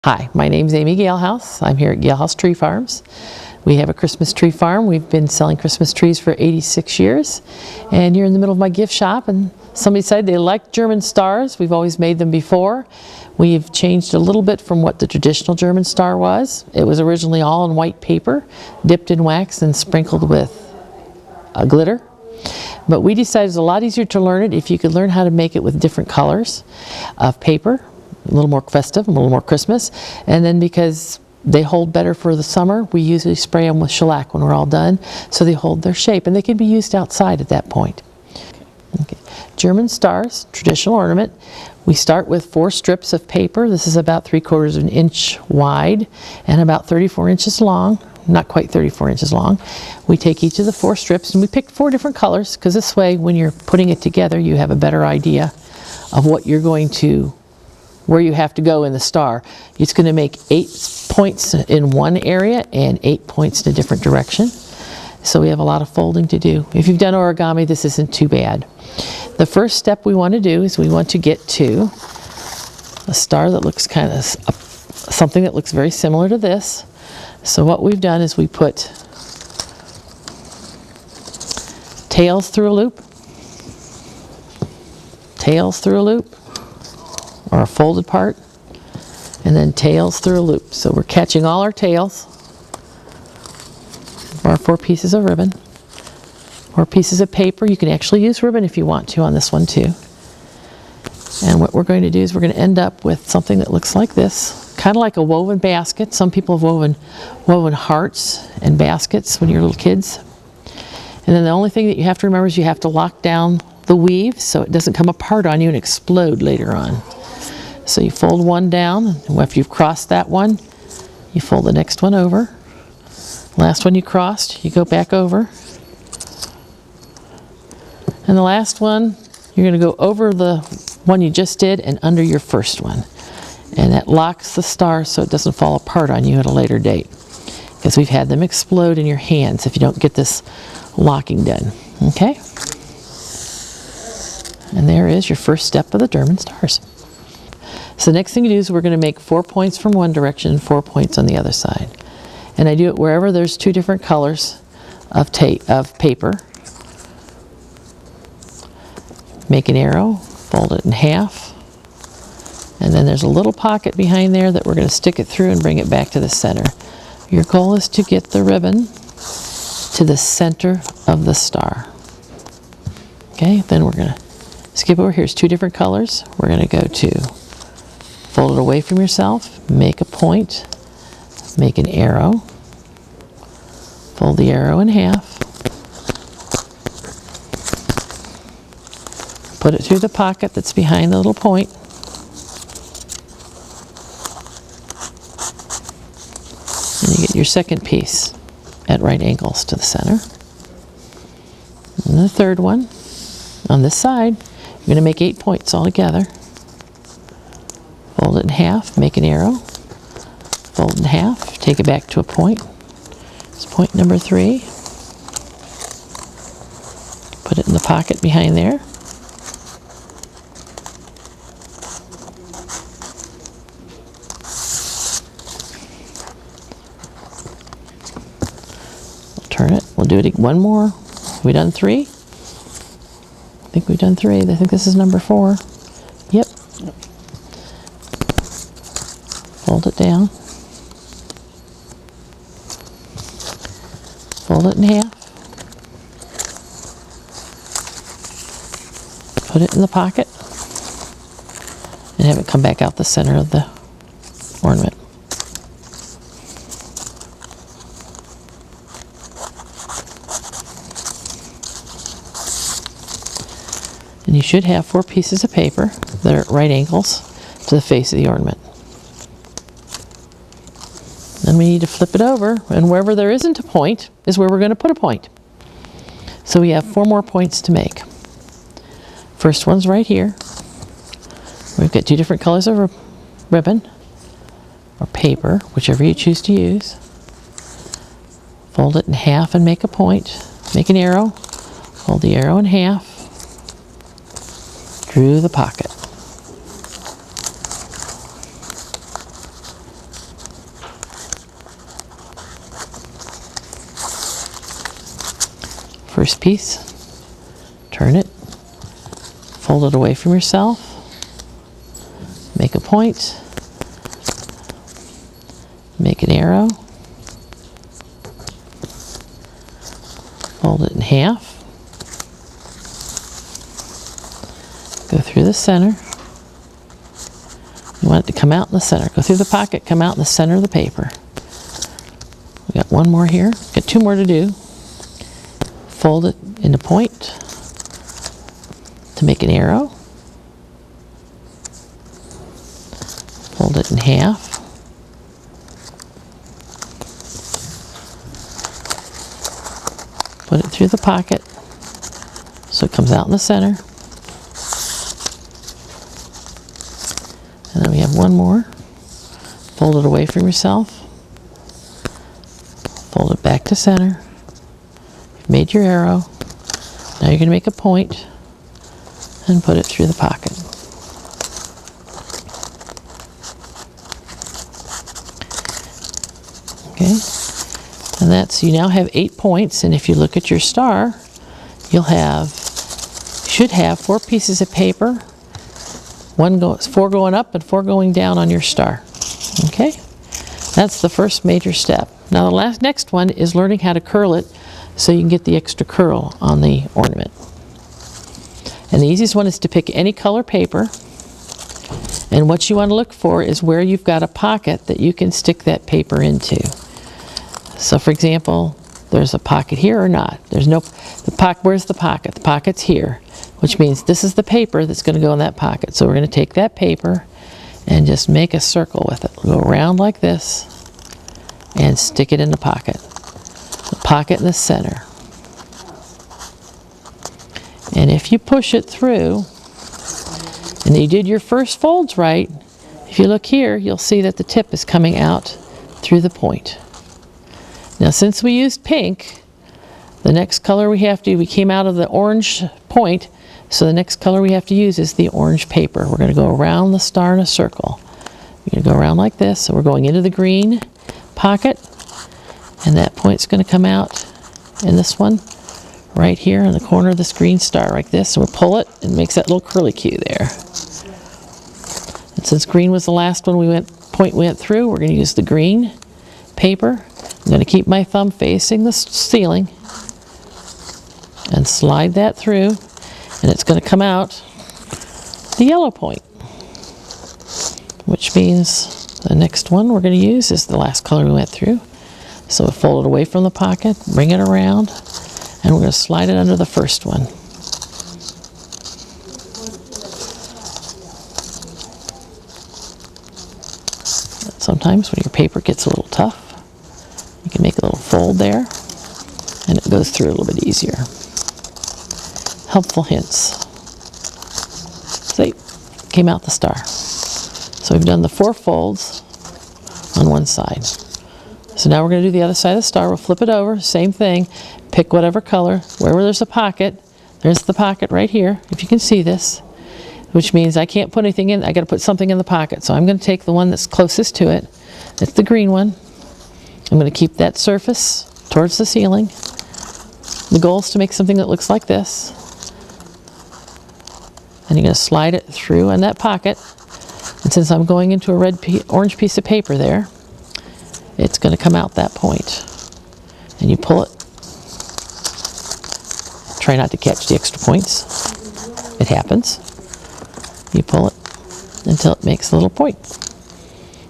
Hi, my name is Amy Galehouse. I'm here at Galehouse Tree Farms. We have a Christmas tree farm. We've been selling Christmas trees for 86 years. And you're in the middle of my gift shop and somebody decided they liked German stars. We've always made them before. We've changed a little bit from what the traditional German star was. It was originally all in white paper, dipped in wax and sprinkled with glitter. But we decided it's a lot easier to learn it if you could learn how to make it with different colors of paper. A little more festive, a little more Christmas, and then because they hold better for the summer, we usually spray them with shellac when we're all done, so they hold their shape, and they can be used outside at that point. Okay. German stars, traditional ornament. We start with 4 strips of paper. This is about 3/4 of an inch wide and about 34 inches long, not quite 34 inches long. We take each of the 4 strips and we pick 4 different colors, because this way when you're putting it together you have a better idea of what you're going to where you have to go in the star. It's going to make 8 points in one area and 8 points in a different direction. So we have a lot of folding to do. If you've done origami, this isn't too bad. The first step we want to do is we want to get to a star that looks kind of something that looks very similar to this. So what we've done is we put tails through a loop, tails through a loop, or a folded part, and then tails through a loop. So we're catching all our tails, our 4 pieces of ribbon, or pieces of paper. You can actually use ribbon if you want to on this one too. And what we're going to do is we're going to end up with something that looks like this, kind of like a woven basket. Some people have woven hearts and baskets when you're little kids. And then the only thing that you have to remember is you have to lock down the weave so it doesn't come apart on you and explode later on. So you fold one down, and after you've crossed that one, you fold the next one over. Last one you crossed, you go back over. And the last one, you're going to go over the one you just did and under your first one. And that locks the star so it doesn't fall apart on you at a later date. Because we've had them explode in your hands if you don't get this locking done. Okay? And there is your first step of the German stars. So the next thing you do is we're going to make 4 points from one direction and 4 points on the other side. And I do it wherever there's 2 different colors of paper. Make an arrow, fold it in half, and then there's a little pocket behind there that we're going to stick it through and bring it back to the center. Your goal is to get the ribbon to the center of the star. Okay, then we're going to skip over. Here's 2 different colors. We're going to go to fold it away from yourself, make a point, make an arrow, fold the arrow in half, put it through the pocket that's behind the little point, and you get your second piece at right angles to the center. And the third one, on this side, you're going to make 8 points all together. Fold it in half, make an arrow, fold in half, take it back to a point. It's point number 3. Put it in the pocket behind there. We'll turn it. We'll do it one more. Have we done 3? I think we've done 3. I think this is number 4. Yep. Fold it down, fold it in half, put it in the pocket, and have it come back out the center of the ornament. And you should have 4 pieces of paper that are at right angles to the face of the ornament. Then we need to flip it over, and wherever there isn't a point is where we're going to put a point. So we have 4 more points to make. First one's right here. We've got 2 different colors of ribbon or paper, whichever you choose to use. Fold it in half and make a point. Make an arrow. Fold the arrow in half. Through the pocket. first piece, turn it, fold it away from yourself, make a point, make an arrow, fold it in half, go through the center. You want it to come out in the center. Go through the pocket, come out in the center of the paper. We got one more here. Got two more to do. Fold it into point to make an arrow. Fold it in half. Put it through the pocket so it comes out in the center. And then we have one more. Fold it away from yourself. Fold it back to center. You've made your arrow. Now you're going to make a point and put it through the pocket. Okay, and that's, you now have 8 points, and if you look at your star, should have 4 pieces of paper. 4 going up and 4 going down on your star. Okay, that's the first major step. Now the next one is learning how to curl it so you can get the extra curl on the ornament. And the easiest one is to pick any color paper, and what you want to look for is where you've got a pocket that you can stick that paper into. So for example, there's a pocket here or not. There's no, where's the pocket? The pocket's here, which means this is the paper that's going to go in that pocket. So we're going to take that paper and just make a circle with it. Go around like this and stick it in the pocket. The pocket in the center. And if you push it through, and you did your first folds right, if you look here, you'll see that the tip is coming out through the point. Now since we used pink, the next color we came out of the orange point, so the next color we have to use is the orange paper. We're going to go around the star in a circle. We're going to go around like this, so we're going into the green pocket, and that point's going to come out in this one, right here in the corner of this green star, like this. So we'll pull it, and it makes that little curlicue there. And since green was the last one we went through, we're going to use the green paper. I'm going to keep my thumb facing the ceiling and slide that through, and it's going to come out the yellow point, which means the next one we're going to use is the last color we went through. So we'll fold it away from the pocket, bring it around, and we're going to slide it under the first one. Sometimes when your paper gets a little tough, you can make a little fold there, and it goes through a little bit easier. Helpful hints. See, came out the star. So we've done the 4 folds on one side. So now we're going to do the other side of the star. We'll flip it over, same thing. Pick whatever color. Wherever there's a pocket, there's the pocket right here, if you can see this, which means I can't put anything in. I got to put something in the pocket. So I'm going to take the one that's closest to it. It's the green one. I'm going to keep that surface towards the ceiling. The goal is to make something that looks like this. And you're going to slide it through in that pocket. And since I'm going into a orange piece of paper there, it's going to come out that point. And you pull it. Try not to catch the extra points. It happens. You pull it until it makes a little point.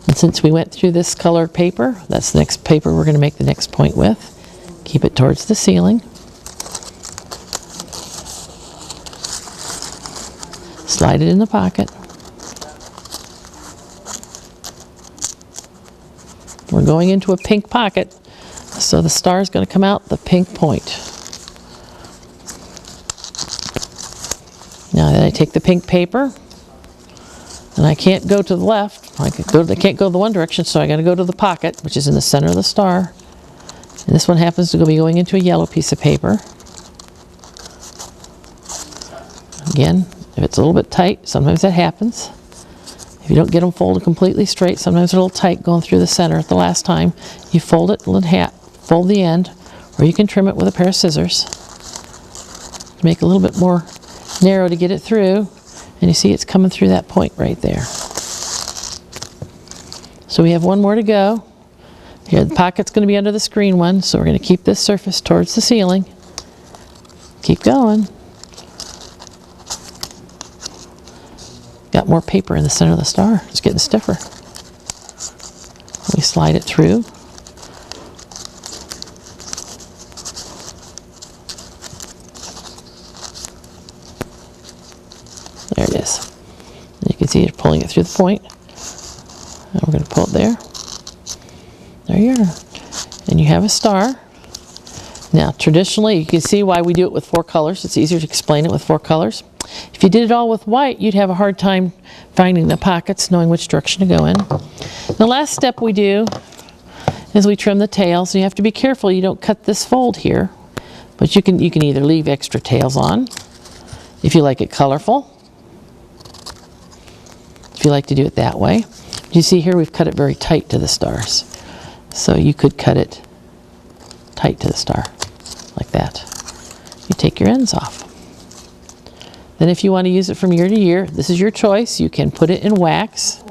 And since we went through this colored paper, that's the next paper we're going to make the next point with. Keep it towards the ceiling. Slide it in the pocket. We're going into a pink pocket, so the star is going to come out the pink point. Now then I take the pink paper, and I can't go to the left. I can't go the one direction, so I got to go to the pocket, which is in the center of the star. And this one happens to be going into a yellow piece of paper. Again, if it's a little bit tight, sometimes that happens. If you don't get them folded completely straight, sometimes they're a little tight going through the center at the last time. You fold it in half, fold the end, or you can trim it with a pair of scissors. make it a little bit more narrow to get it through. And you see it's coming through that point right there. So we have one more to go. Here, the pocket's going to be under the screen one, so we're going to keep this surface towards the ceiling. Keep going. Got more paper in the center of the star. It's getting stiffer. We slide it through. There it is. And you can see it pulling it through the point. And we're going to pull it there. There you are. And you have a star. Now, traditionally, you can see why we do it with 4 colors. It's easier to explain it with 4 colors. If you did it all with white, you'd have a hard time finding the pockets, knowing which direction to go in. The last step we do is we trim the tails. You have to be careful you don't cut this fold here. But you can either leave extra tails on if you like it colorful. If you like to do it that way. You see here we've cut it very tight to the stars. So you could cut it tight to the star, like that. You take your ends off. Then if you want to use it from year to year, this is your choice. You can put it in wax,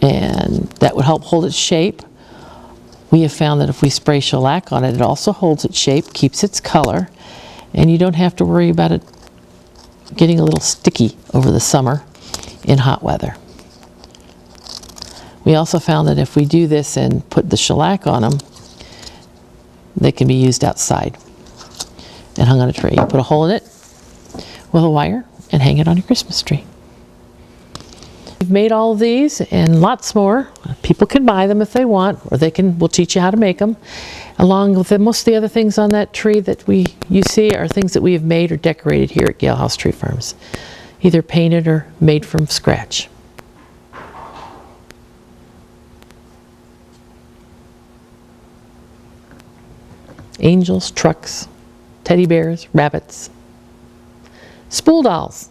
and that would help hold its shape. We have found that if we spray shellac on it, it also holds its shape, keeps its color, and you don't have to worry about it getting a little sticky over the summer in hot weather. We also found that if we do this and put the shellac on them, they can be used outside and hung on a tree. You put a hole in it with a wire and hang it on your Christmas tree. We've made all of these and lots more. People can buy them if they want, or we'll teach you how to make them. Along with most of the other things on that tree that you see are things that we have made or decorated here at Gale House Tree Farms, either painted or made from scratch. Angels, trucks, teddy bears, rabbits, spool dolls,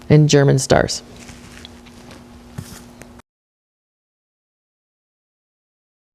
and German stars.